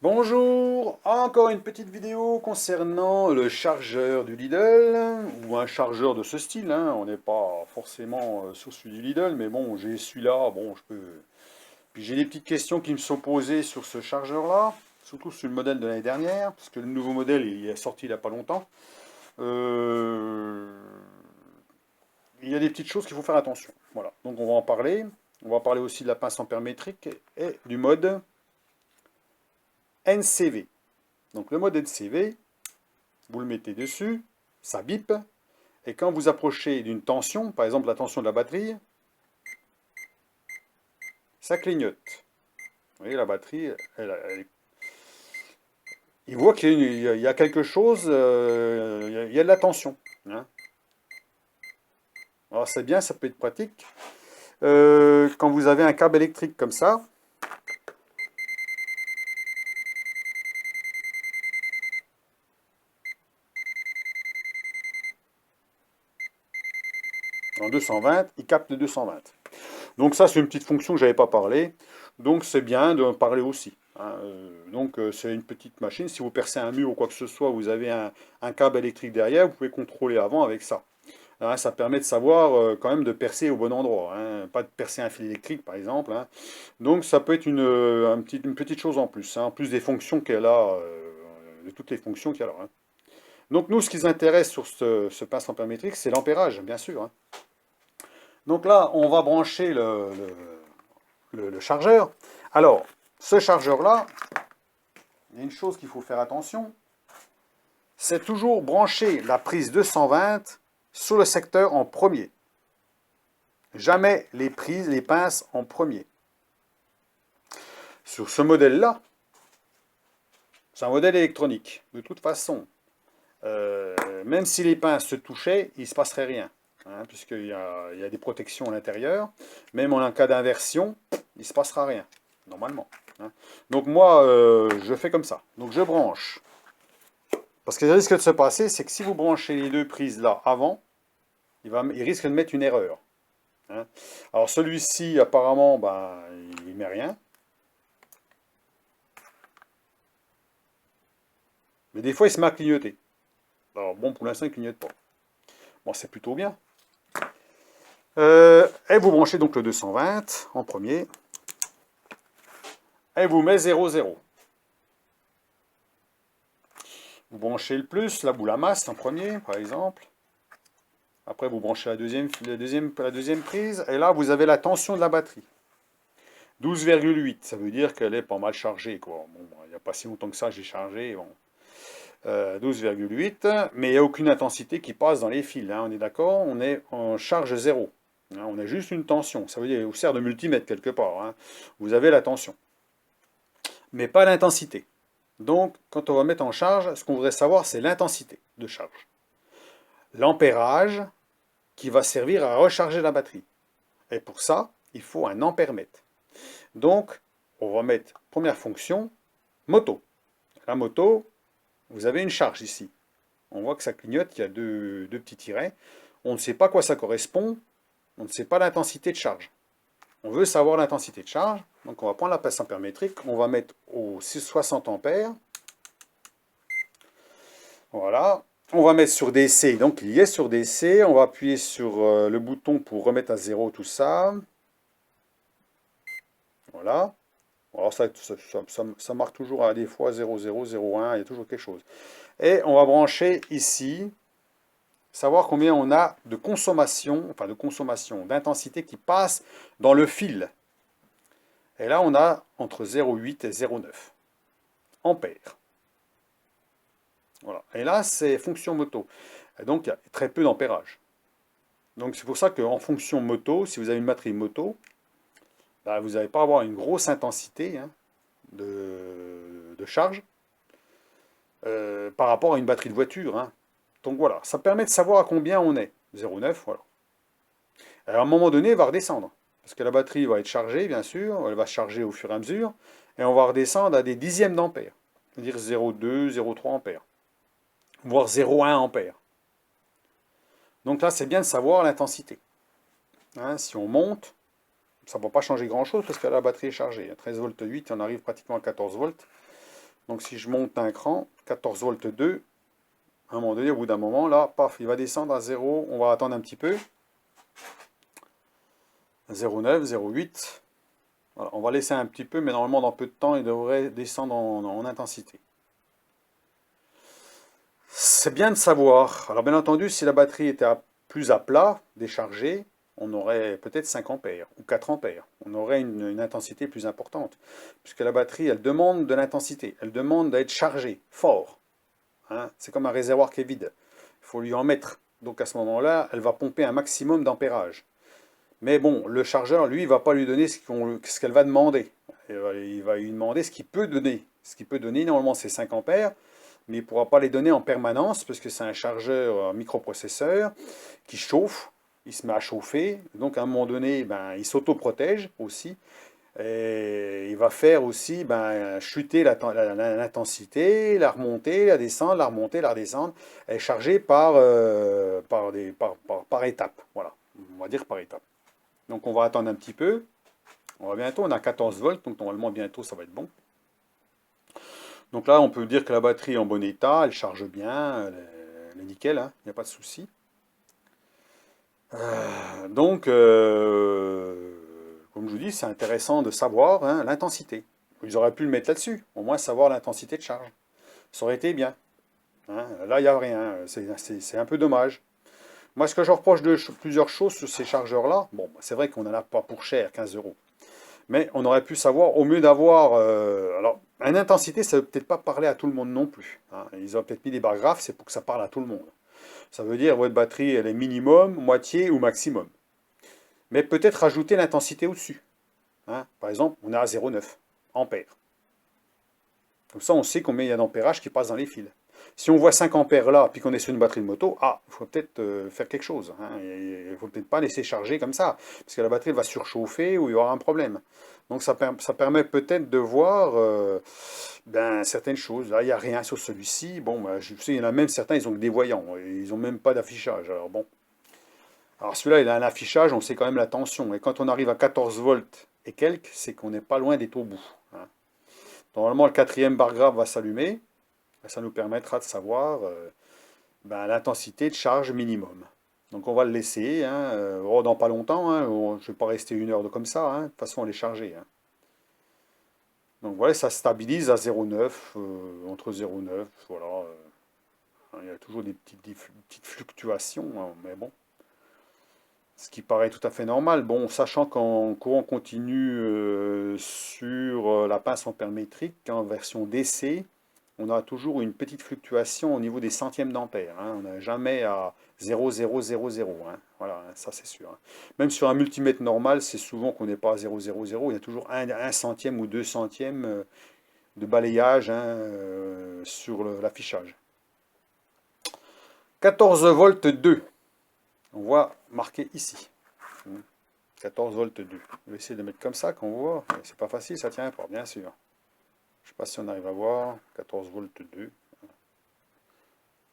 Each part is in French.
Bonjour, encore une petite vidéo concernant le chargeur du Lidl, ou un chargeur de ce style, hein. On n'est pas forcément sur celui du Lidl, mais bon, j'ai celui-là, bon, je peux... Puis j'ai des petites questions qui me sont posées sur ce chargeur-là, surtout sur le modèle de l'année dernière, parce que le nouveau modèle, il est sorti il n'y a pas longtemps. Euh, Il y a des petites choses qu'il faut faire attention, voilà. Donc on va en parler. On va parler aussi de la pince ampère métrique et du mode NCV. Donc le mode NCV, vous le mettez dessus, ça bip, et quand vous approchez d'une tension, par exemple la tension de la batterie, ça clignote. Vous voyez, la batterie, il voit qu'il y a quelque chose, il y a de la tension, hein. Alors c'est bien, ça peut être pratique. Quand vous avez un câble électrique comme ça, en 220, il capte 220. Donc ça, c'est une petite fonction que je n'avais pas parlé. Donc c'est bien de parler aussi, hein. Donc c'est une petite machine. Si vous percez un mur ou quoi que ce soit, vous avez un câble électrique derrière, vous pouvez contrôler avant avec ça. Hein, ça permet de savoir quand même de percer au bon endroit, hein, pas de percer un fil électrique par exemple, hein. Donc ça peut être une petite chose en plus, hein, en plus des fonctions qu'elle a, de toutes les fonctions qu'elle a, hein. Donc nous, ce qui nous intéresse sur ce pince ampère-métrique, c'est l'ampérage, bien sûr, hein. Donc là, on va brancher le chargeur. Alors, ce chargeur-là, il y a une chose qu'il faut faire attention, c'est toujours brancher la prise 220 sur le secteur en premier. Jamais les prises, les pinces en premier. Sur ce modèle-là, c'est un modèle électronique. De toute façon, même si les pinces se touchaient, il ne se passerait rien, hein, puisqu'il y a des protections à l'intérieur. Même en cas d'inversion, il ne se passera rien, normalement, hein. Donc moi, je fais comme ça. Donc je branche. Parce que ce qui risque de se passer, c'est que si vous branchez les deux prises là avant, il risque de mettre une erreur, hein. Alors celui-ci, apparemment, ben, il ne met rien. Mais des fois, il se met à clignoter. Alors bon, pour l'instant, il ne clignote pas. Bon, c'est plutôt bien. Et vous branchez donc le 220 en premier. Et vous met 0,0. Vous branchez le plus, la boule à masse en premier, par exemple. Après, vous branchez la deuxième prise. Et là, vous avez la tension de la batterie. 12,8, ça veut dire qu'elle est pas mal chargée, quoi. Bon, il n'y a pas si longtemps que ça, j'ai chargé. Bon. 12,8, mais il n'y a aucune intensité qui passe dans les fils, hein, on est d'accord, on est en charge zéro, hein, on a juste une tension, ça veut dire qu'il vous sert de multimètre quelque part, hein. Vous avez la tension, mais pas l'intensité. Donc, quand on va mettre en charge, ce qu'on voudrait savoir, c'est l'intensité de charge. L'ampérage qui va servir à recharger la batterie. Et pour ça, il faut un ampèremètre. Donc, on va mettre, première fonction, moto. La moto, vous avez une charge ici. On voit que ça clignote, il y a deux petits tirets. On ne sait pas à quoi ça correspond, on ne sait pas l'intensité de charge. On veut savoir l'intensité de charge, donc on va prendre la pince ampère-métrique, on va mettre au 60 ampères. Voilà. On va mettre sur DC, donc il y est sur DC. On va appuyer sur le bouton pour remettre à zéro tout ça. Voilà. Alors ça marque toujours à des fois 0,0, 0,1, il y a toujours quelque chose. Et on va brancher ici, savoir combien on a de consommation, d'intensité qui passe dans le fil. Et là, on a entre 0,8 et 0,9 ampères. Voilà. Et là, c'est fonction moto. Et donc, il y a très peu d'ampérage. Donc, c'est pour ça qu'en fonction moto, si vous avez une batterie moto, bah, vous n'allez pas avoir une grosse intensité, hein, de charge par rapport à une batterie de voiture, hein. Donc voilà, ça permet de savoir à combien on est. 0,9, voilà. Alors, à un moment donné, il va redescendre. Parce que la batterie va être chargée, bien sûr, elle va se charger au fur et à mesure, et on va redescendre à des dixièmes d'ampères. C'est-à-dire 0,2, 0,3 ampères, voire 0,1 ampères. Donc là, c'est bien de savoir l'intensité, hein. Si on monte, ça ne va pas changer grand-chose parce que la batterie est chargée. À 13 volts 8, on arrive pratiquement à 14 volts. Donc si je monte un cran, 14 volts 2, à un moment donné, au bout d'un moment, là, paf, il va descendre à 0. On va attendre un petit peu. 0,9, 0,8. Voilà, on va laisser un petit peu, mais normalement, dans peu de temps, il devrait descendre en intensité. C'est bien de savoir. Alors bien entendu, si la batterie était plus à plat, déchargée, on aurait peut-être 5 ampères ou 4 ampères. On aurait une intensité plus importante. Puisque la batterie, elle demande de l'intensité. Elle demande d'être chargée, fort. Hein. C'est comme un réservoir qui est vide. Il faut lui en mettre. Donc à ce moment-là, elle va pomper un maximum d'ampérage. Mais bon, le chargeur, lui, il ne va pas lui donner ce qu'elle va demander. Il va lui demander ce qu'il peut donner. Ce qu'il peut donner, normalement, c'est 5 ampères, mais il ne pourra pas les donner en permanence, parce que c'est un chargeur microprocesseur qui chauffe, il se met à chauffer, donc à un moment donné, ben, il s'autoprotège aussi, et il va faire aussi ben, chuter l'intensité, la remonter, la descendre, la remonter, la redescendre, elle est chargée par étapes, voilà, on va dire par étapes. Donc on va attendre un petit peu. On a 14 volts, donc normalement bientôt ça va être bon. Donc là on peut dire que la batterie est en bon état, elle charge bien, elle est nickel, hein, il n'y a pas de souci. Comme je vous dis, c'est intéressant de savoir hein, l'intensité. Ils auraient pu le mettre là-dessus, au moins savoir l'intensité de charge. Ça aurait été bien. Hein. Là, il n'y a rien, c'est un peu dommage. Moi, ce que je reproche de plusieurs choses sur ces chargeurs-là, bon, c'est vrai qu'on n'en a pas pour cher, 15 euros. Mais on aurait pu savoir, au mieux d'avoir... alors, une intensité, ça ne veut peut-être pas parler à tout le monde non plus. Hein. Ils ont peut-être mis des barres graphes, c'est pour que ça parle à tout le monde. Ça veut dire votre batterie, elle est minimum, moitié ou maximum. Mais peut-être rajouter l'intensité au-dessus. Hein. Par exemple, on est à 0,9 ampères. Comme ça, on sait combien il y a d'ampérage qui passe dans les fils. Si on voit 5 ampères là, puis qu'on est sur une batterie de moto, ah, il faut peut-être faire quelque chose. Hein. Il ne faut peut-être pas laisser charger comme ça, parce que la batterie va surchauffer ou il y aura un problème. Donc ça permet peut-être de voir ben, certaines choses. Là, il n'y a rien sur celui-ci. Bon, ben, je sais, il y en a même certains, ils ont que des voyants. Ils n'ont même pas d'affichage. Alors bon. Alors celui-là, il a un affichage, on sait quand même la tension. Et quand on arrive à 14 volts et quelques, c'est qu'on n'est pas loin des taux bout. Hein. Normalement, le quatrième bar graphe va s'allumer. Ça nous permettra de savoir ben, l'intensité de charge minimum. Donc on va le laisser, hein, dans pas longtemps, hein, je ne vais pas rester une heure comme ça, hein, de toute façon on est chargé. Hein. Donc voilà, ça stabilise à 0,9, entre 0,9, voilà. Il y a toujours des petites fluctuations, hein, mais bon. Ce qui paraît tout à fait normal. Bon, sachant qu'en courant continu sur la pince ampère-métrique, en version DC, on a toujours une petite fluctuation au niveau des centièmes d'ampère. Hein. On n'a jamais à 0,000. Hein. Voilà, ça c'est sûr. Hein. Même sur un multimètre normal, c'est souvent qu'on n'est pas à 0,00. Il y a toujours un centième ou 2 centièmes de balayage hein, sur l'affichage. 14 volts 2. On voit marqué ici. 14 volts 2. Je vais essayer de mettre comme ça qu'on voit. C'est pas facile, ça tient pas, bien sûr. Je ne sais pas si on arrive à voir. 14 volts 2.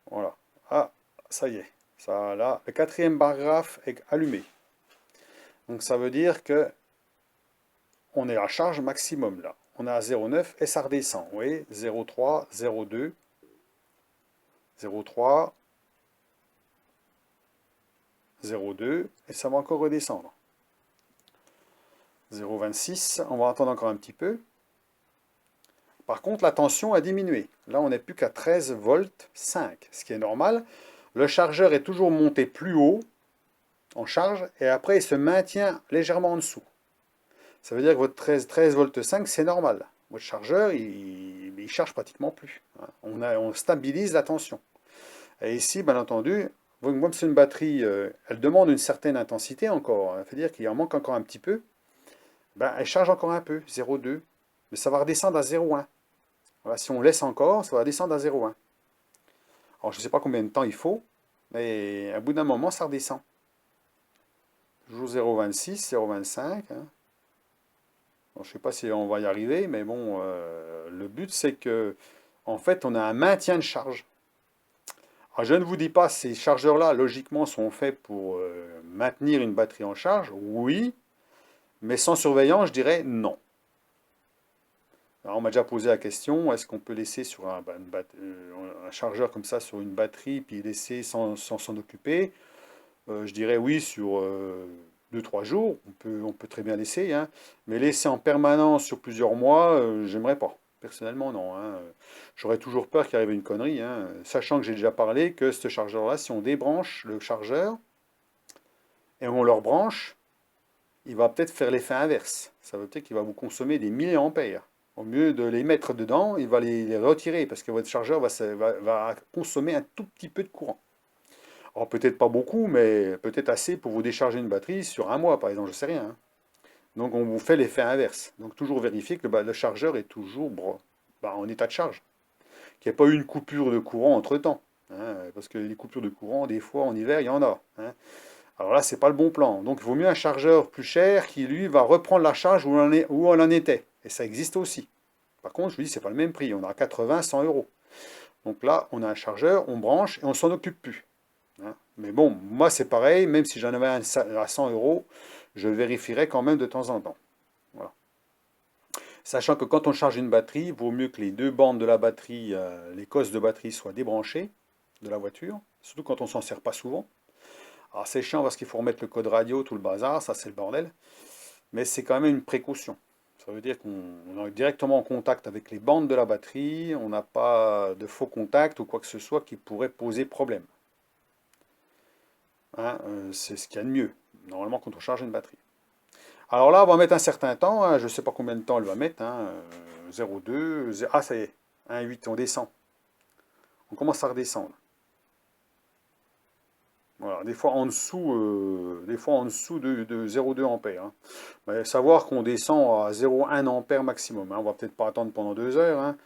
Voilà. Ah, ça y est. Ça, là, le quatrième bar graphe est allumé. Donc ça veut dire que on est à charge maximum là. On est à 0,9 et ça redescend. Vous voyez, 0,3, 0,2, 0,3, 0,2 et ça va encore redescendre. 0,26, on va attendre encore un petit peu. Par contre, la tension a diminué. Là, on n'est plus qu'à 13 volts 5, ce qui est normal. Le chargeur est toujours monté plus haut en charge et après il se maintient légèrement en dessous. Ça veut dire que votre 13 volts 5, c'est normal. Votre chargeur, il charge pratiquement plus. On stabilise la tension. Et ici, bien entendu, comme c'est une batterie, elle demande une certaine intensité encore. Ça veut dire qu'il en manque encore un petit peu. Ben, elle charge encore un peu, 0,2. Mais ça va redescendre à 0,1. Voilà, si on laisse encore, ça va descendre à 0,1. Alors, je ne sais pas combien de temps il faut, mais à bout d'un moment, ça redescend. Toujours 0,26, 0,25. Hein. Bon, je ne sais pas si on va y arriver, mais bon, le but, c'est que, en fait, on a un maintien de charge. Alors, je ne vous dis pas, ces chargeurs-là, logiquement, sont faits pour maintenir une batterie en charge. Oui, mais sans surveillance, je dirais non. Alors, on m'a déjà posé la question, est-ce qu'on peut laisser sur un chargeur comme ça sur une batterie, puis laisser sans s'en occuper? Je dirais oui sur 2-3 jours, on peut très bien laisser, hein. Mais laisser en permanence sur plusieurs mois, j'aimerais pas. Personnellement, non, hein. J'aurais toujours peur qu'il arrive une connerie, hein. Sachant que j'ai déjà parlé que ce chargeur-là, si on débranche le chargeur et on le rebranche, il va peut-être faire l'effet inverse. Ça veut dire qu'il va vous consommer des milliampères. Au mieux de les mettre dedans, il va les retirer parce que votre chargeur va consommer un tout petit peu de courant. Alors peut-être pas beaucoup, mais peut-être assez pour vous décharger une batterie sur un mois, par exemple, je sais rien, hein. Donc on vous fait l'effet inverse. Donc toujours vérifier que le chargeur est toujours en état de charge, qu'il n'y ait pas eu une coupure de courant entre-temps, hein, parce que les coupures de courant, des fois en hiver, il y en a, hein. Alors là, c'est pas le bon plan. Donc il vaut mieux un chargeur plus cher qui, lui, va reprendre la charge où on en était. Et ça existe aussi. Par contre, je vous dis, c'est pas le même prix. On a 80, 100 euros. Donc là, on a un chargeur, on branche et on s'en occupe plus, hein. Mais bon, moi c'est pareil, même si j'en avais un à 100 euros, je vérifierais quand même de temps en temps. Voilà. Sachant que quand on charge une batterie, il vaut mieux que les deux bandes de la batterie, les cosses de batterie soient débranchées de la voiture, surtout quand on s'en sert pas souvent. Alors c'est chiant parce qu'il faut remettre le code radio, tout le bazar, ça c'est le bordel, mais c'est quand même une précaution. Ça veut dire qu'on est directement en contact avec les bandes de la batterie, on n'a pas de faux contact ou quoi que ce soit qui pourrait poser problème, hein. C'est ce qu'il y a de mieux, normalement, quand on charge une batterie. Alors là, on va mettre un certain temps, hein, je ne sais pas combien de temps elle va mettre, hein, 0,2, ah ça y est, 1,8, on descend. On commence à redescendre. Voilà, des fois en dessous de 0,2 ampères, hein. Mais savoir qu'on descend à 0,1 ampère maximum, hein. On va peut-être pas attendre pendant 2 heures, hein,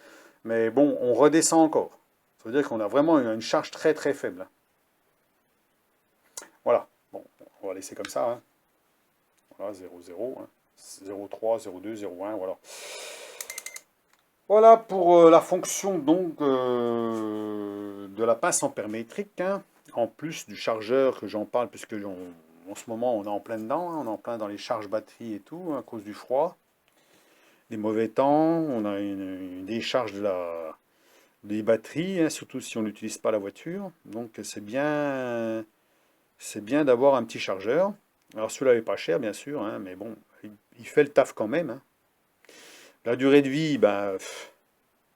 mais bon, on redescend encore. Ça veut dire qu'on a vraiment une charge très très faible, hein. Voilà, bon, on va laisser comme ça, hein. Voilà, 0,0, hein. 0,3, 0,2, 0,1, voilà. Voilà pour la fonction donc de la pince ampère-métrique, hein, en plus du chargeur que j'en parle, puisque en ce moment on est en plein dedans, hein, on est en plein dans les charges batterie et tout, hein, à cause du froid, des mauvais temps, on a une décharge des batteries, hein, surtout si on n'utilise pas la voiture, donc c'est bien d'avoir un petit chargeur. Alors celui-là n'est pas cher bien sûr, hein, mais bon, il fait le taf quand même, hein. La durée de vie, ben,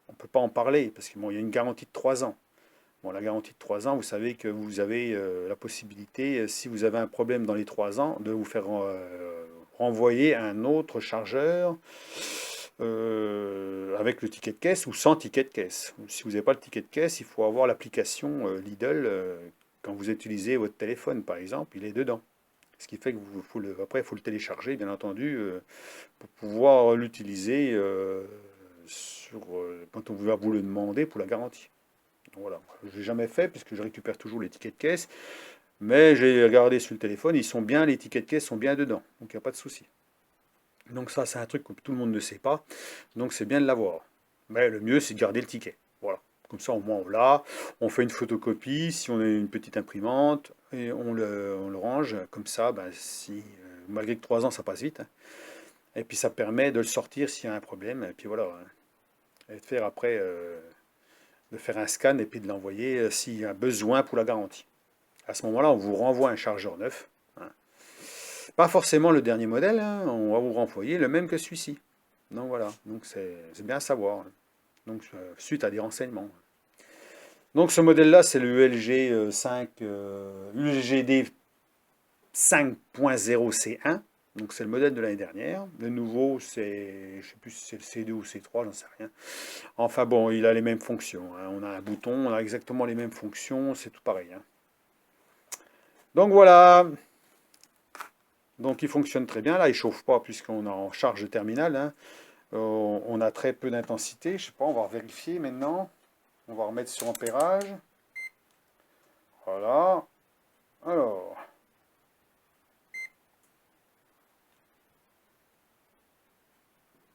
on ne peut pas en parler, parce qu'il y a une garantie de 3 ans. Bon, la garantie de 3 ans, vous savez que vous avez la possibilité, si vous avez un problème dans les 3 ans, de vous faire renvoyer un autre chargeur avec le ticket de caisse ou sans ticket de caisse. Si vous n'avez pas le ticket de caisse, il faut avoir l'application Lidl quand vous utilisez votre téléphone, par exemple, il est dedans. Ce qui fait que après, il faut le télécharger, bien entendu, pour pouvoir l'utiliser quand on va vous le demander pour la garantie. Donc voilà, je l'ai jamais fait puisque je récupère toujours les tickets de caisse, mais j'ai regardé sur le téléphone, les tickets de caisse sont bien dedans, donc il n'y a pas de souci. Donc ça, c'est un truc que tout le monde ne sait pas, donc c'est bien de l'avoir. Mais le mieux, c'est de garder le ticket. Voilà. Comme ça, au moins, on l'a. On fait une photocopie, si on a une petite imprimante, et on le range. Comme ça, ben, malgré que 3 ans, ça passe vite, hein. Et puis ça permet de le sortir s'il y a un problème. Et puis voilà, hein. Et de faire après, de faire un scan et puis de l'envoyer s'il y a besoin pour la garantie. À ce moment-là, on vous renvoie un chargeur neuf, hein. Pas forcément le dernier modèle, hein, on va vous renvoyer le même que celui-ci. Donc voilà, donc c'est bien à savoir, hein. Donc suite à des renseignements. Donc ce modèle-là, c'est le ULG 5, ULGD 5.0C1. Donc c'est le modèle de l'année dernière. Le nouveau, je ne sais plus si c'est le C2 ou C3, j'en sais rien. Enfin bon, il a les mêmes fonctions, hein. On a un bouton, on a exactement les mêmes fonctions, c'est tout pareil, hein. Donc voilà. Donc il fonctionne très bien. Là, il ne chauffe pas puisqu'on est en charge terminale, hein. On a très peu d'intensité. Je sais pas, on va vérifier maintenant. On va remettre sur ampérage. Voilà. Alors.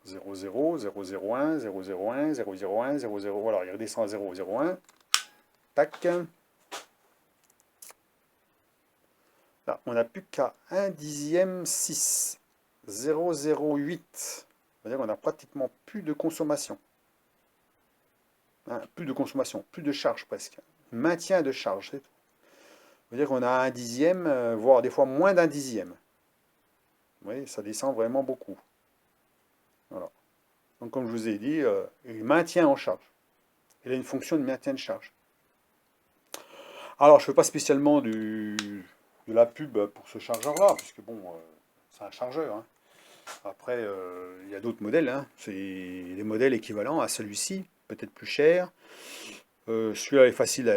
Zéro zéro, 001, 001, 001, 00. Voilà, il redescend à 001. Tac. Là, on n'a plus qu'à 1 dixième 6. 008. C'est-à-dire qu'on n'a pratiquement plus de consommation. Hein, plus de consommation, plus de charge presque. Maintien de charge, c'est tout. C'est-à-dire qu'on a un dixième, voire des fois moins d'un dixième. Vous voyez, ça descend vraiment beaucoup. Voilà. Donc comme je vous ai dit, il maintient en charge. Il a une fonction de maintien de charge. Alors je ne fais pas spécialement de la pub pour ce chargeur-là, puisque bon, c'est un chargeur. Hein. Après, il y a d'autres modèles. Hein. C'est des modèles équivalents à celui-ci, peut-être plus cher. Celui-là est facile,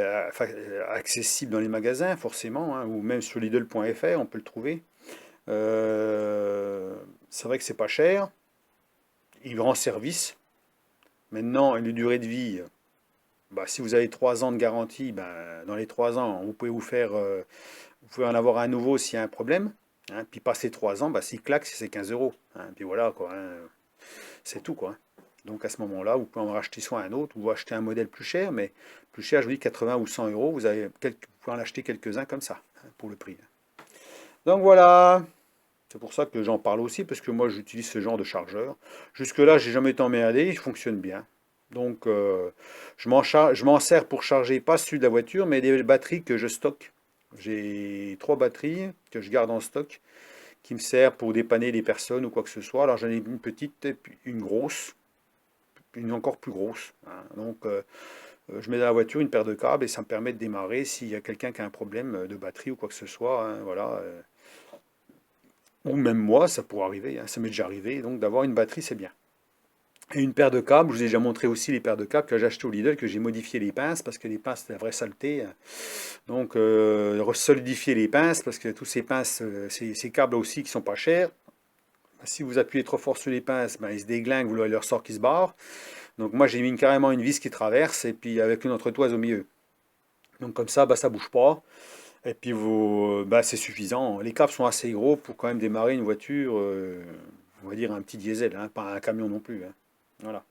accessible dans les magasins, forcément, hein, ou même sur Lidl.fr, on peut le trouver. C'est vrai que c'est pas cher. Il rend service. Maintenant, une durée de vie, bah, si vous avez 3 ans de garantie, ben, dans les 3 ans, vous pouvez vous pouvez en avoir un nouveau s'il y a un problème. Hein. Puis passer 3 ans, bah, s'il claque, c'est 15 euros. Hein. Puis voilà, quoi. Hein. C'est tout, quoi. Donc à ce moment-là, vous pouvez en racheter soit un autre, ou acheter un modèle plus cher, mais plus cher, je vous dis 80 ou 100 euros, vous pouvez en acheter quelques-uns comme ça, hein, pour le prix. Donc voilà, c'est pour ça que j'en parle aussi, parce que moi j'utilise ce genre de chargeur. Jusque-là, j'ai jamais été emmerdé, il fonctionne bien. Donc je m'en sers pour charger, pas celui de la voiture, mais des batteries que je stocke. J'ai 3 batteries que je garde en stock, qui me servent pour dépanner des personnes ou quoi que ce soit. Alors j'en ai une petite et puis une grosse, une encore plus grosse. Hein. Donc je mets dans la voiture une paire de câbles et ça me permet de démarrer s'il y a quelqu'un qui a un problème de batterie ou quoi que ce soit. Hein, voilà. Ou même moi, ça pourrait arriver, hein, ça m'est déjà arrivé. Donc d'avoir une batterie, c'est bien. Et une paire de câbles, je vous ai déjà montré aussi les paires de câbles que j'ai achetées au Lidl, que j'ai modifié les pinces, parce que les pinces, c'était la vraie saleté. Hein. Donc, solidifier les pinces, parce que tous ces pinces, ces câbles aussi qui sont pas chers, si vous appuyez trop fort sur les pinces, ben, ils se déglinguent, vous avez leur sort qui se barre. Donc moi j'ai mis carrément une vis qui traverse, et puis avec une entretoise au milieu. Donc comme ça, bah, ça bouge pas. Et puis bah, c'est suffisant. Les câbles sont assez gros pour quand même démarrer une voiture, on va dire un petit diesel, hein, pas un camion non plus. Hein. Voilà.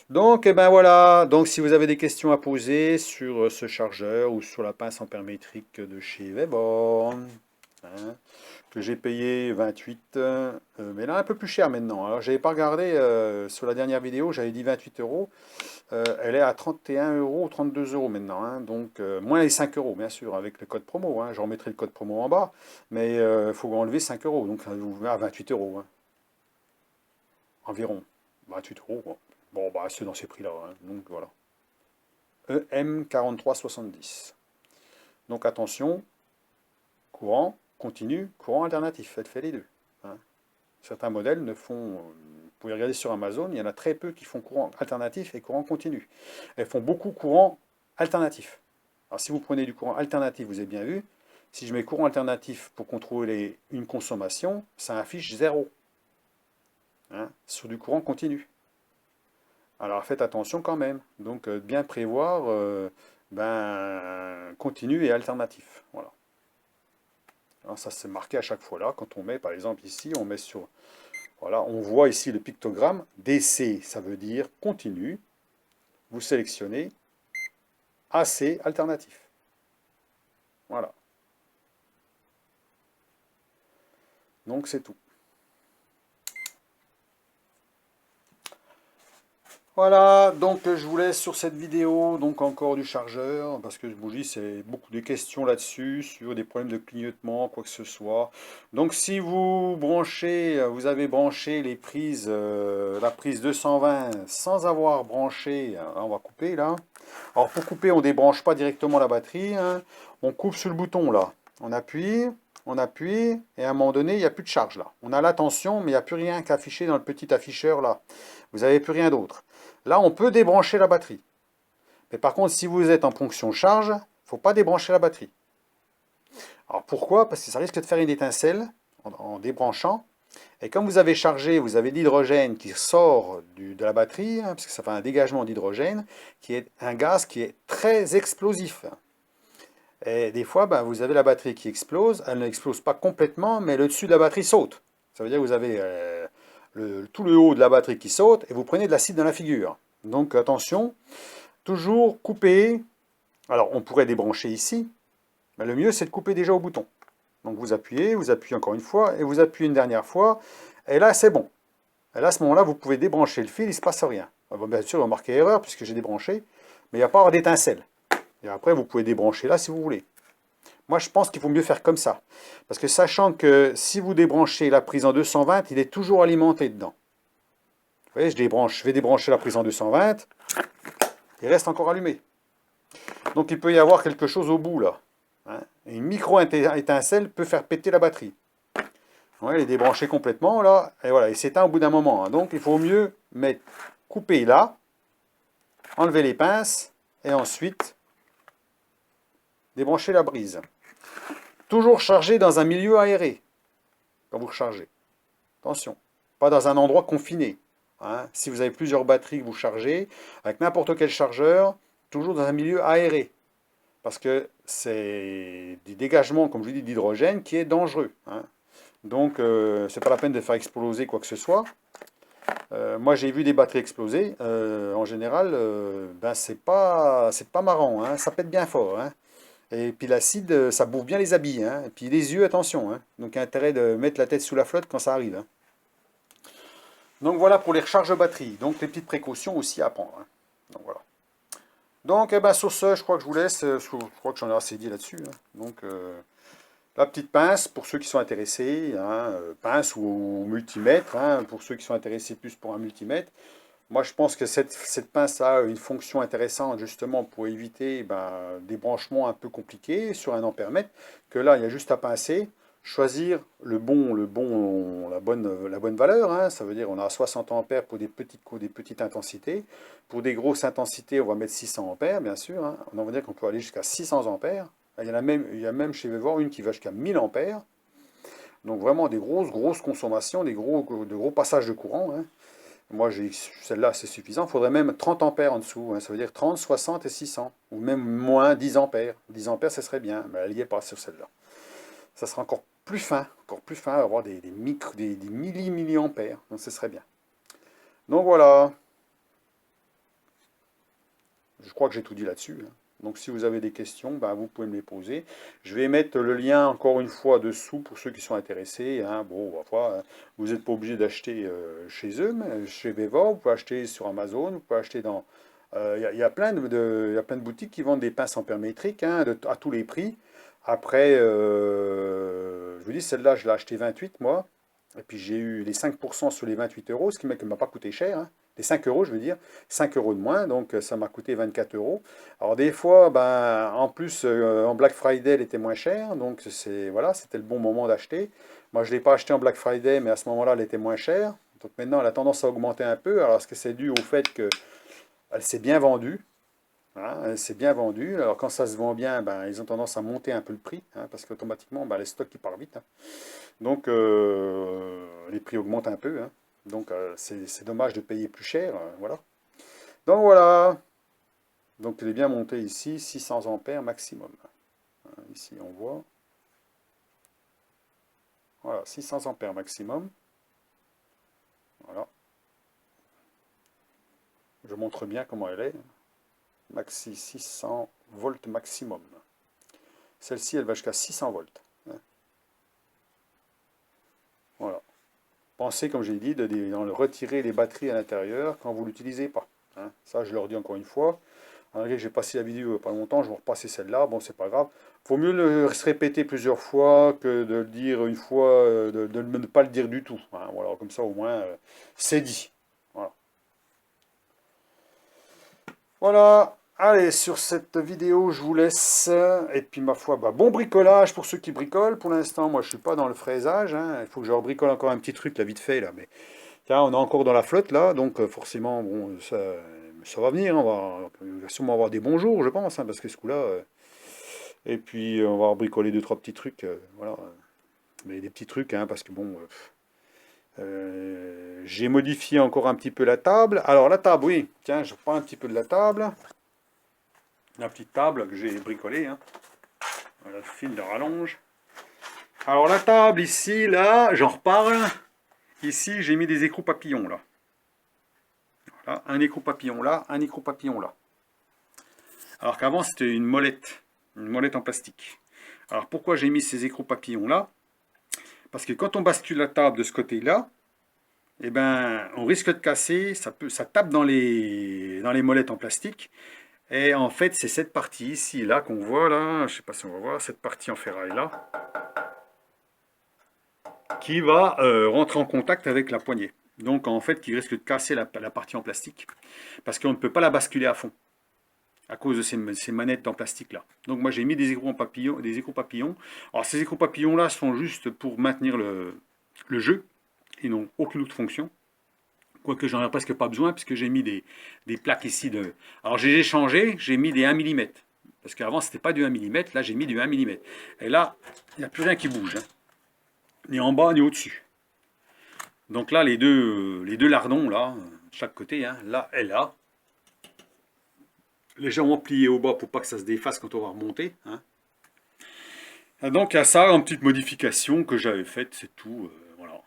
Donc, eh ben voilà. Donc, si vous avez des questions à poser sur ce chargeur ou sur la pince ampère-métrique de chez Weborn, hein, que j'ai payé 28, mais là un peu plus cher maintenant. Alors, j'avais pas regardé sur la dernière vidéo, j'avais dit 28 euros. Elle est à 31 euros ou 32 euros maintenant. Hein, donc, moins les 5 euros, bien sûr, avec le code promo. Hein, je remettrai le code promo en bas, mais il faut enlever 5 euros. Donc, ça vous met à 28 euros. Hein, environ. 28 euros. Quoi. Bon, bah, c'est dans ces prix-là. Hein, donc, voilà. EM4370. Donc, attention, courant continu, courant alternatif. Faites les deux. Hein. Certains modèles ne font. Vous pouvez regarder sur Amazon, il y en a très peu qui font courant alternatif et courant continu. Elles font beaucoup courant alternatif. Alors, si vous prenez du courant alternatif, vous avez bien vu, si je mets courant alternatif pour contrôler une consommation, ça affiche 0. Hein, sur du courant continu. Alors faites attention quand même. Donc bien prévoir continu et alternatif. Voilà. Alors, ça c'est marqué à chaque fois là. Quand on met par exemple ici, on met sur. Voilà, on voit ici le pictogramme. DC, ça veut dire continu. Vous sélectionnez AC alternatif. Voilà. Donc c'est tout. Voilà, donc je vous laisse sur cette vidéo, donc encore du chargeur, parce que je vous dis, c'est beaucoup de questions là-dessus, sur des problèmes de clignotement, quoi que ce soit. Donc si vous branchez, vous avez branché les prises, la prise 220 sans avoir branché, on va couper là. Alors pour couper, on ne débranche pas directement la batterie, hein. On coupe sur le bouton là, on appuie, et à un moment donné, il n'y a plus de charge là. On a la tension, mais il n'y a plus rien qu'afficher dans le petit afficheur là. Vous n'avez plus rien d'autre. Là, on peut débrancher la batterie. Mais par contre, si vous êtes en fonction charge, il ne faut pas débrancher la batterie. Alors pourquoi? Parce que ça risque de faire une étincelle en débranchant. Et comme vous avez chargé, vous avez de l'hydrogène qui sort de la batterie, hein, parce que ça fait un dégagement d'hydrogène, qui est un gaz qui est très explosif. Et des fois, vous avez la batterie qui explose. Elle n'explose pas complètement, mais le dessus de la batterie saute. Ça veut dire que vous avez tout le haut de la batterie qui saute et vous prenez de l'acide dans la figure. Donc attention, toujours couper. Alors on pourrait débrancher ici, mais le mieux c'est de couper déjà au bouton. Donc vous appuyez encore une fois, et vous appuyez une dernière fois, et là c'est bon. Et là, à ce moment-là, vous pouvez débrancher le fil, il ne se passe rien. Bon, bien sûr, il va marquer erreur puisque j'ai débranché, mais il n'y a pas à avoir d'étincelle. Et après, vous pouvez débrancher là si vous voulez. Moi, je pense qu'il vaut mieux faire comme ça. Parce que sachant que si vous débranchez la prise en 220, il est toujours alimenté dedans. Vous voyez, je vais débrancher la prise en 220, il reste encore allumé. Donc il peut y avoir quelque chose au bout là. Hein. Et une micro-étincelle peut faire péter la batterie. Ouais, elle est débranchée complètement là, et voilà, il s'éteint au bout d'un moment. Hein. Donc il faut mieux couper là, enlever les pinces, et ensuite débrancher la prise. Toujours charger dans un milieu aéré, quand vous rechargez. Attention, pas dans un endroit confiné. Hein. Si vous avez plusieurs batteries que vous chargez, avec n'importe quel chargeur, toujours dans un milieu aéré. Parce que c'est du dégagement, comme je vous dis, d'hydrogène qui est dangereux. Hein. Donc, c'est pas la peine de faire exploser quoi que ce soit. Moi, j'ai vu des batteries exploser. En général, ben, c'est pas marrant. Hein. Ça pète bien fort. Hein. Et puis l'acide, ça bouffe bien les habits. Hein. Et puis les yeux, attention. Hein. Donc, il y a intérêt de mettre la tête sous la flotte quand ça arrive. Hein. Donc, voilà pour les recharges batterie. Donc, les petites précautions aussi à prendre. Hein. Donc, voilà. Donc, eh ben, sur ce, je crois que je vous laisse. Je crois que j'en ai assez dit là-dessus. Hein. Donc, la petite pince, pour ceux qui sont intéressés, hein, pince ou multimètre, hein, pour ceux qui sont intéressés plus pour un multimètre. Moi, je pense que cette pince a une fonction intéressante justement pour éviter des branchements un peu compliqués sur un ampèremètre, que là, il y a juste à pincer, choisir la bonne valeur, hein, ça veut dire on a 60 ampères pour des petites intensités. Pour des grosses intensités, on va mettre 600 ampères, bien sûr. Hein. On va dire qu'on peut aller jusqu'à 600 ampères. Il y a même chez Vevor une qui va jusqu'à 1000 ampères. Donc vraiment des grosses consommations, de gros passages de courant. Hein. Moi, celle-là, c'est suffisant. Il faudrait même 30 ampères en dessous. Hein. Ça veut dire 30, 60 et 600. Ou même moins 10 ampères. 10 ampères, ce serait bien. Mais elle n'y est pas sur celle-là. Ça sera encore plus fin, avoir des milliampères. Donc ce serait bien. Donc voilà. Je crois que j'ai tout dit là-dessus. Hein. Donc si vous avez des questions, vous pouvez me les poser. Je vais mettre le lien encore une fois dessous pour ceux qui sont intéressés. Hein. Bon, on va voir. Hein. Vous n'êtes pas obligé d'acheter chez eux, mais chez Vevor, vous pouvez acheter sur Amazon, vous pouvez acheter dans... Il y a plein de boutiques qui vendent des pinces ampères-métriques hein, à tous les prix. Après, je vous dis, celle-là, je l'ai acheté 28 moi. Et puis j'ai eu les 5% sur les 28 euros, ce qui ne m'a pas coûté cher. Hein. Les 5 euros, je veux dire, 5 euros de moins, donc ça m'a coûté 24 euros. Alors des fois, en plus, en Black Friday, elle était moins chère, donc voilà, c'était le bon moment d'acheter. Moi, je ne l'ai pas acheté en Black Friday, mais à ce moment-là, elle était moins chère. Donc maintenant, elle a tendance à augmenter un peu. Alors, est-ce que c'est dû au fait qu'elle s'est bien vendue? Hein, elle s'est bien vendue. Alors quand ça se vend bien, ils ont tendance à monter un peu le prix, hein, parce qu'automatiquement, les stocks ils partent vite. Hein. Donc les prix augmentent un peu. Hein. Donc c'est dommage de payer plus cher. Voilà. Donc voilà. Donc elle est bien montée ici, 600 ampères maximum. Hein, ici on voit. Voilà, 600 ampères maximum. Voilà. Je montre bien comment elle est. Maxi 600 volts maximum. Celle-ci, elle va jusqu'à 600 volts. Hein. Voilà. Pensez, comme j'ai dit, de retirer les batteries à l'intérieur quand vous ne l'utilisez pas. Hein. Ça, je leur dis encore une fois. Malgré que j'ai passé la vidéo il n'y a pas longtemps, je vais repasser celle-là. Bon, c'est pas grave. Il vaut mieux se répéter plusieurs fois que de le dire une fois, de ne pas le dire du tout. Hein. Voilà, comme ça, au moins, c'est dit. Voilà. Voilà. Allez, sur cette vidéo, je vous laisse. Et puis, ma foi, bon bricolage pour ceux qui bricolent. Pour l'instant, moi, je ne suis pas dans le fraisage. Hein. Il faut que je rebricole encore un petit truc, là, vite fait. Là. Mais tiens, on est encore dans la flotte, là. Donc, forcément, bon, ça va venir. On va sûrement avoir des bons jours, je pense. Hein, parce que ce coup-là... et puis, on va bricoler deux, trois petits trucs. Voilà. Mais des petits trucs, hein, parce que, bon... j'ai modifié encore un petit peu la table. Alors, la table, oui. Tiens, je reprends un petit peu de la table. La petite table que j'ai bricolée. Hein. Voilà, le fil de rallonge. Alors la table ici, là, j'en reparle. Ici, j'ai mis des écrous papillons, là. Voilà, un écrou papillon là, un écrou papillon là. Alors qu'avant, c'était une molette en plastique. Alors pourquoi j'ai mis ces écrous papillons là? Parce que quand on bascule la table de ce côté-là, eh ben, on risque de casser, ça tape dans les molettes en plastique. Et en fait, c'est cette partie ici, là, qu'on voit là, je sais pas si on va voir, cette partie en ferraille là, qui va rentrer en contact avec la poignée. Donc en fait, qui risque de casser la partie en plastique, parce qu'on ne peut pas la basculer à fond, à cause de ces manettes en plastique là. Donc moi j'ai mis des écrous papillons, des écrous papillons. Alors ces écrous papillons là sont juste pour maintenir le jeu, ils n'ont aucune autre fonction. Quoique j'en ai presque pas besoin, puisque j'ai mis des plaques ici de. Alors j'ai changé, j'ai mis des 1 mm. Parce qu'avant c'était pas du 1 mm, là j'ai mis du 1 mm. Et là, il n'y a plus rien qui bouge, hein. Ni en bas ni au-dessus. Donc là, les deux lardons, là, de chaque côté, hein, là et là, légèrement pliés au bas pour pas que ça se défasse quand on va remonter, hein. Et donc il y a ça, une petite modification que j'avais faite, c'est tout. Voilà.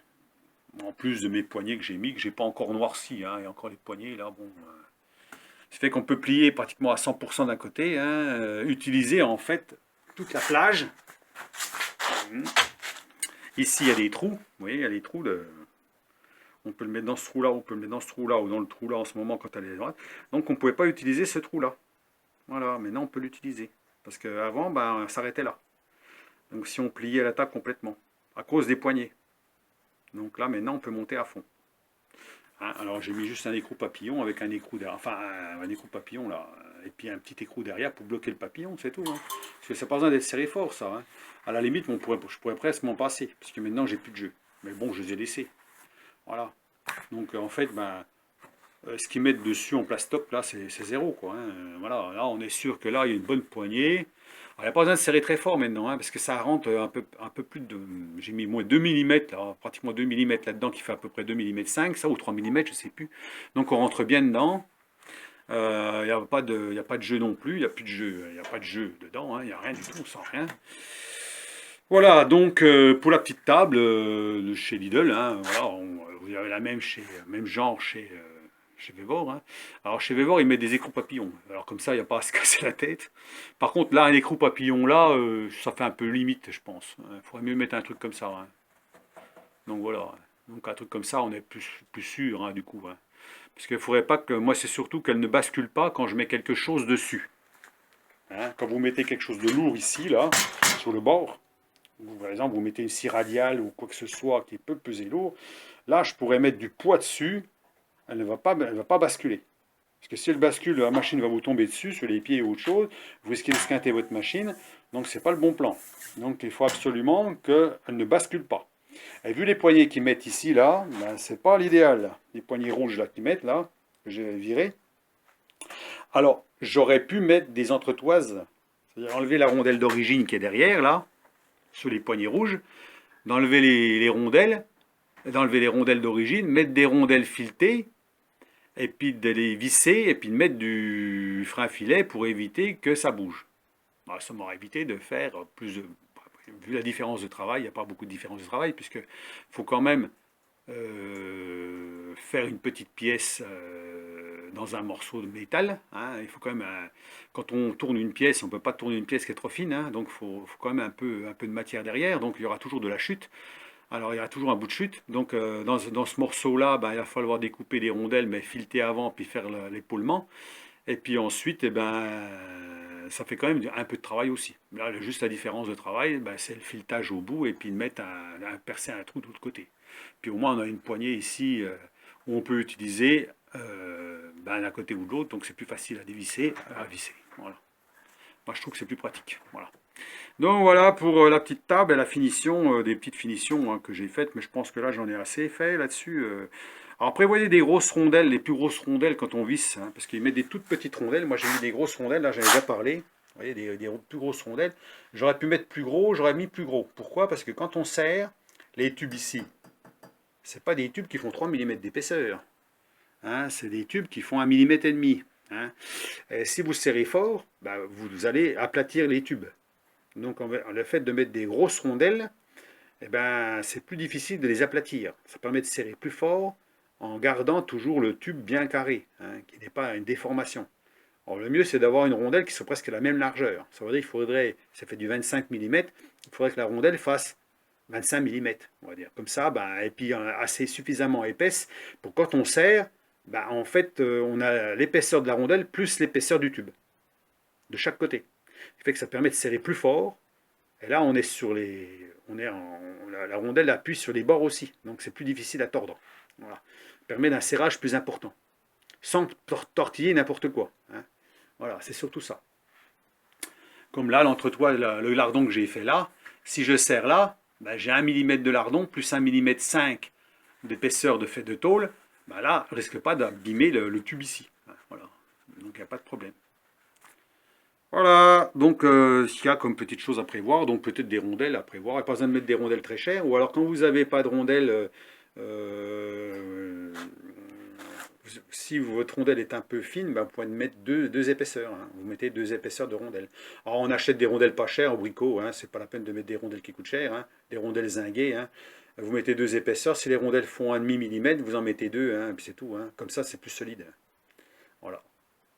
En plus de mes poignées que j'ai mis, que j'ai pas encore noirci, hein, et encore les poignées là, bon. Ça fait qu'on peut plier pratiquement à 100% d'un côté, hein, utiliser en fait toute la plage. Ici il y a des trous, vous voyez, il y a des trous de. On peut le mettre dans ce trou-là, on peut le mettre dans ce trou-là, ou dans le trou-là en ce moment quand elle est droite. Donc on ne pouvait pas utiliser ce trou-là. Voilà, maintenant on peut l'utiliser. Parce qu'avant, ben, ça s'arrêtait là. Donc si on pliait la table complètement, à cause des poignées. Donc là, maintenant, on peut monter à fond. Hein, alors j'ai mis juste un écrou papillon avec un écrou derrière, enfin un écrou papillon là, et puis un petit écrou derrière pour bloquer le papillon, c'est tout, hein. Parce que ça n'a pas besoin d'être serré fort ça, hein. À la limite, je pourrais presque m'en passer, parce que maintenant j'ai plus de jeu. Mais bon, je les ai laissés. Voilà. Donc en fait, ben, ce qu'ils mettent dessus en plastoc, là, c'est zéro, quoi, hein. Voilà, là, on est sûr que là, il y a une bonne poignée. Alors, il n'y a pas besoin de serrer très fort maintenant, hein, parce que ça rentre un peu plus de. J'ai mis moins 2 mm, là, pratiquement 2 mm là-dedans, qui fait à peu près 2 mm 5, ça, ou 3 mm, je ne sais plus. Donc, on rentre bien dedans. Il n'y a y a pas de jeu non plus, il n'y a plus de jeu, il n'y a pas de jeu dedans, hein, il n'y a rien du tout, on sent rien. Voilà, donc pour la petite table de chez Lidl, hein, voilà, vous avez la même même genre chez Vevor, hein. Alors chez Vevor, ils mettent des écrous papillons. Alors comme ça, il n'y a pas à se casser la tête. Par contre, là, un écrou papillon, là, ça fait un peu limite, je pense. Il faudrait mieux mettre un truc comme ça, hein. Donc voilà. Donc un truc comme ça, on est plus sûr, hein, du coup, hein. Parce qu'il ne faudrait pas que. Moi, c'est surtout qu'elle ne bascule pas quand je mets quelque chose dessus, hein. Quand vous mettez quelque chose de lourd ici, là, sur le bord, ou par exemple, vous mettez une scie radiale ou quoi que ce soit qui peut peser lourd, là, je pourrais mettre du poids dessus, elle ne va pas basculer. Parce que si elle bascule, la machine va vous tomber dessus, sur les pieds ou autre chose, vous risquez de squinter votre machine, donc c'est pas le bon plan. Donc il faut absolument qu'elle ne bascule pas. Et vu les poignées qu'ils mettent ici, là, ben, c'est pas l'idéal. Les poignées rouges là qu'ils mettent là, que j'ai viré. Alors, j'aurais pu mettre des entretoises, c'est-à-dire enlever la rondelle d'origine qui est derrière, là, sur les poignées rouges, d'enlever les rondelles, d'enlever les rondelles d'origine, mettre des rondelles filetées, et puis de les visser, et puis de mettre du frein à filet pour éviter que ça bouge. Alors, ça m'aurait évité de faire plus de. Vu la différence de travail, il n'y a pas beaucoup de différence de travail, puisqu'il faut quand même faire une petite pièce dans un morceau de métal, hein. Il faut quand même, quand on tourne une pièce, on ne peut pas tourner une pièce qui est trop fine, hein, donc faut quand même un peu de matière derrière, donc il y aura toujours de la chute. Alors il y aura toujours un bout de chute, donc dans ce morceau-là, ben, il va falloir découper des rondelles, mais fileter avant, puis faire l'épaulement. Et puis ensuite, eh ben, ça fait quand même un peu de travail aussi. Là, juste la différence de travail, ben, c'est le filetage au bout et puis de mettre percer un trou de l'autre côté. Puis au moins, on a une poignée ici où on peut utiliser ben, d'un côté ou de l'autre, donc c'est plus facile à dévisser, à visser. Voilà. Moi, je trouve que c'est plus pratique. Voilà. Donc voilà pour la petite table et la finition, des petites finitions, hein, que j'ai faites, mais je pense que là j'en ai assez fait là-dessus. Alors prévoyez des grosses rondelles, les plus grosses rondelles quand on visse, hein, parce qu'ils mettent des toutes petites rondelles. Moi j'ai mis des grosses rondelles, là j'en ai déjà parlé. Vous voyez, des plus grosses rondelles. J'aurais pu mettre plus gros, j'aurais mis plus gros. Pourquoi? Parce que quand on serre, les tubes ici, c'est pas des tubes qui font 3 mm d'épaisseur, hein, c'est des tubes qui font 1,5 mm, hein. Et si vous serrez fort, bah, vous allez aplatir les tubes. Donc le fait de mettre des grosses rondelles, eh ben, c'est plus difficile de les aplatir. Ça permet de serrer plus fort en gardant toujours le tube bien carré, hein, qui n'est pas une déformation. Alors, le mieux, c'est d'avoir une rondelle qui soit presque la même largeur. Ça veut dire qu'il faudrait, ça fait du 25 mm, il faudrait que la rondelle fasse 25 mm, on va dire. Comme ça, ben, et puis assez suffisamment épaisse pour quand on serre, ben, en fait, on a l'épaisseur de la rondelle plus l'épaisseur du tube, de chaque côté. Ce qui fait que ça permet de serrer plus fort. Et là, on est sur les, on est en, la rondelle appuie sur les bords aussi, donc c'est plus difficile à tordre. Voilà. Ça permet d'un serrage plus important, sans tortiller n'importe quoi, hein. Voilà, c'est surtout ça. Comme là, l'entretoit, le lardon que j'ai fait là, si je serre là, ben, j'ai 1 mm de lardon plus 1 mm 5 d'épaisseur de fait de tôle, ben là, je ne risque pas d'abîmer le tube ici. Voilà. Donc il n'y a pas de problème. Voilà, donc s'il y a comme petite chose à prévoir, donc peut-être des rondelles à prévoir, et pas besoin de mettre des rondelles très chères, ou alors quand vous n'avez pas de rondelles, euh, si votre rondelle est un peu fine, ben, vous pouvez mettre deux épaisseurs, hein. Vous mettez 2 épaisseurs de rondelles. Alors on achète des rondelles pas chères au bricot, hein, c'est pas la peine de mettre des rondelles qui coûtent cher, hein, des rondelles zinguées, hein. Vous mettez 2 épaisseurs, si les rondelles font 1,5 mm, vous en mettez 2, hein, et puis c'est tout, hein. Comme ça c'est plus solide. Voilà.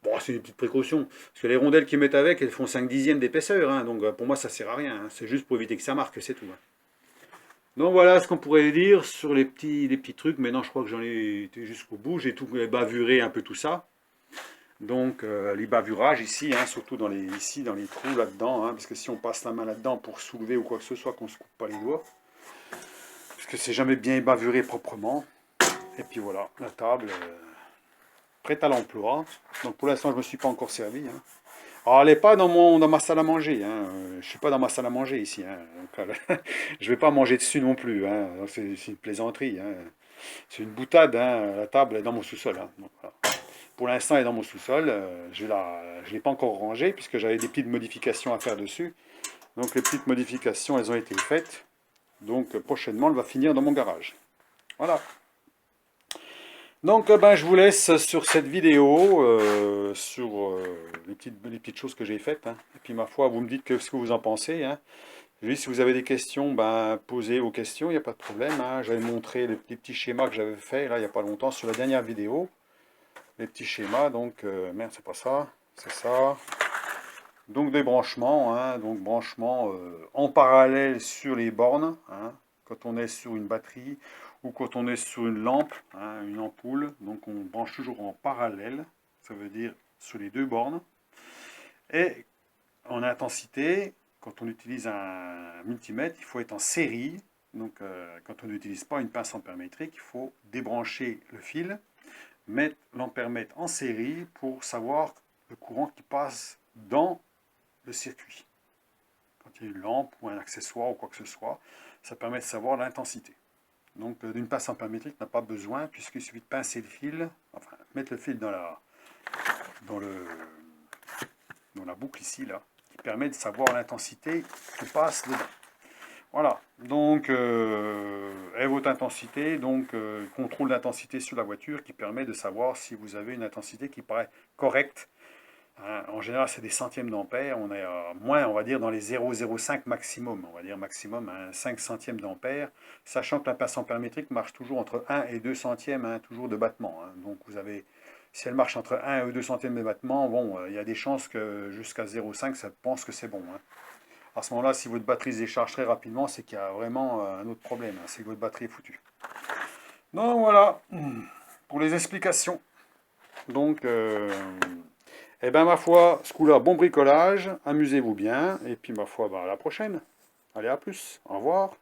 Bon, c'est une petite précaution, parce que les rondelles qu'ils mettent avec, elles font 5/10 d'épaisseur, hein, donc pour moi ça sert à rien, hein, c'est juste pour éviter que ça marque, c'est tout, hein. Donc voilà ce qu'on pourrait dire sur les petits trucs. Maintenant, je crois que j'en ai été jusqu'au bout. J'ai tout bavuré un peu tout ça. Donc les bavurages ici, hein, surtout ici dans les trous là-dedans, hein, parce que si on passe la main là-dedans pour soulever ou quoi que ce soit, qu'on ne se coupe pas les doigts, parce que c'est jamais bien bavuré proprement. Et puis voilà, la table prête à l'emploi. Donc pour l'instant, je ne me suis pas encore servi, hein. Alors, elle n'est pas dans ma salle à manger, hein. Je ne suis pas dans ma salle à manger ici, hein. Donc, je ne vais pas manger dessus non plus, hein. C'est une plaisanterie, hein. C'est une boutade, hein. La table est dans mon sous-sol, hein. Donc, voilà. Pour l'instant, elle est dans mon sous-sol. Je ne l'ai pas encore rangée puisque j'avais des petites modifications à faire dessus. Donc les petites modifications, elles ont été faites. Donc prochainement, elle va finir dans mon garage. Voilà. Donc ben, je vous laisse sur cette vidéo, sur les petites choses que j'ai faites, hein. Et puis ma foi, vous me dites ce que vous en pensez, hein. Juste si vous avez des questions, ben, posez vos questions, il n'y a pas de problème, hein. J'avais montré les petits schémas que j'avais fait là il n'y a pas longtemps sur la dernière vidéo. Les petits schémas, donc merde, c'est pas ça, c'est ça. Donc des branchements, hein, donc branchements en parallèle sur les bornes, hein, quand on est sur une batterie ou quand on est sur une lampe, hein, une ampoule. Donc on branche toujours en parallèle, ça veut dire sur les deux bornes. Et en intensité, quand on utilise un multimètre, il faut être en série. Donc quand on n'utilise pas une pince ampère-métrique, il faut débrancher le fil, mettre l'ampère-mètre en série pour savoir le courant qui passe dans le circuit. Quand il y a une lampe ou un accessoire ou quoi que ce soit, ça permet de savoir l'intensité. Donc d'une pince ampère-métrique n'a pas besoin, puisqu'il suffit de pincer le fil, enfin mettre le fil dans la boucle ici, là, qui permet de savoir l'intensité qui passe dedans. Voilà, donc et votre intensité, donc contrôle d'intensité sur la voiture qui permet de savoir si vous avez une intensité qui paraît correcte. Hein, en général, c'est des centièmes d'ampère. On est à moins, on va dire, dans les 0,05 maximum. On va dire maximum un 5 centièmes d'ampère, sachant que la pince ampère-métrique marche toujours entre 1 et 2 centièmes, hein, toujours de battement, hein. Donc vous avez, si elle marche entre 1 et 2 centièmes de battement, bon, il y a des chances que jusqu'à 0,5, ça pense que c'est bon, hein. À ce moment-là, si votre batterie se décharge très rapidement, c'est qu'il y a vraiment un autre problème, hein, c'est que votre batterie est foutue. Donc voilà, pour les explications. Donc, eh bien, ma foi, ce coup-là, bon bricolage, amusez-vous bien, et puis ma foi, bah, à la prochaine. Allez, à plus, au revoir.